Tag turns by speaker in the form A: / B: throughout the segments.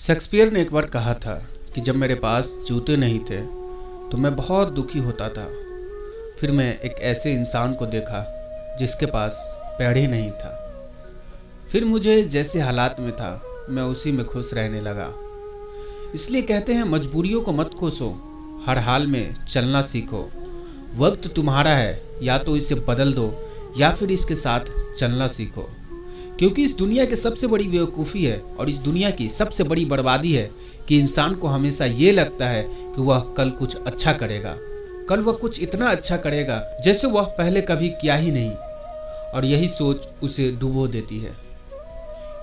A: Shakespeare ने एक बार कहा था कि जब मेरे पास जूते नहीं थे तो मैं बहुत दुखी होता था। फिर मैं एक ऐसे इंसान को देखा जिसके पास पैर ही नहीं था। फिर मुझे जैसे हालात में था मैं उसी में खुश रहने लगा। इसलिए कहते हैं मजबूरियों को मत कोसो, हर हाल में चलना सीखो। वक्त तुम्हारा है, या तो इसे बदल दो या फिर इसके साथ चलना सीखो। क्योंकि इस दुनिया की सबसे बड़ी बेवकूफ़ी है और इस दुनिया की सबसे बड़ी बर्बादी है कि इंसान को हमेशा ये लगता है कि वह कल कुछ अच्छा करेगा, कल वह कुछ इतना अच्छा करेगा जैसे वह पहले कभी किया ही नहीं, और यही सोच उसे डुबो देती है।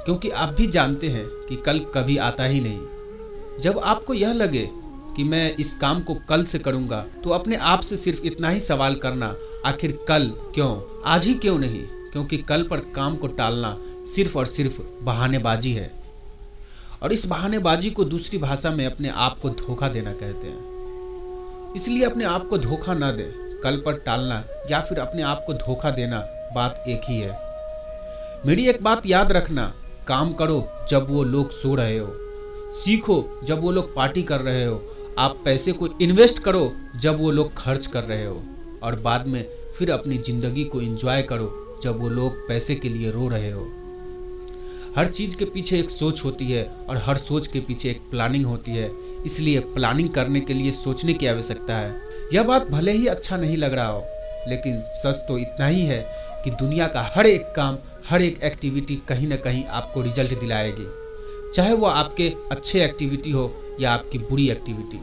A: क्योंकि आप भी जानते हैं कि कल कभी आता ही नहीं। जब आपको यह लगे कि मैं इस काम को कल से करूंगा तो अपने आप से सिर्फ इतना ही सवाल करना, आखिर कल क्यों, आज ही क्यों नहीं? क्योंकि कल पर काम को टालना सिर्फ और सिर्फ बहानेबाजी है, और इस बहानेबाजी को दूसरी भाषा में अपने आप को धोखा देना कहते हैं। इसलिए अपने आप को धोखा ना दे। कल पर टालना या फिर अपने आप को धोखा देना बात एक ही है। मेरी एक बात याद रखना, काम करो जब वो लोग सो रहे हो, सीखो जब वो लोग पार्टी कर रहे हो, आप पैसे को इन्वेस्ट करो जब वो लोग खर्च कर रहे हो, और बाद में फिर अपनी जिंदगी को एंजॉय करो जब वो लोग पैसे के लिए रो रहे हो। हर चीज के पीछे एक सोच होती है और हर सोच के पीछे एक प्लानिंग होती है। इसलिए प्लानिंग करने के लिए सोचने की आवश्यकता है। यह बात भले ही अच्छा नहीं लग रहा हो, लेकिन सच तो इतना ही है कि दुनिया का हर एक काम, हर एक एक्टिविटी कहीं ना कहीं आपको रिजल्ट दिलाएगी, चाहे वो आपके अच्छे एक्टिविटी हो या आपकी बुरी एक्टिविटी।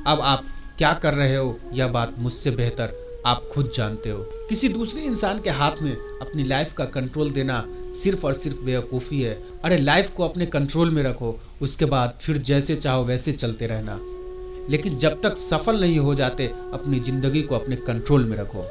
A: अब आप क्या कर रहे हो यह बात मुझसे बेहतर आप खुद जानते हो। किसी दूसरे इंसान के हाथ में अपनी लाइफ का कंट्रोल देना सिर्फ और सिर्फ बेवकूफ़ी है। अरे लाइफ को अपने कंट्रोल में रखो, उसके बाद फिर जैसे चाहो वैसे चलते रहना। लेकिन जब तक सफल नहीं हो जाते अपनी ज़िंदगी को अपने कंट्रोल में रखो।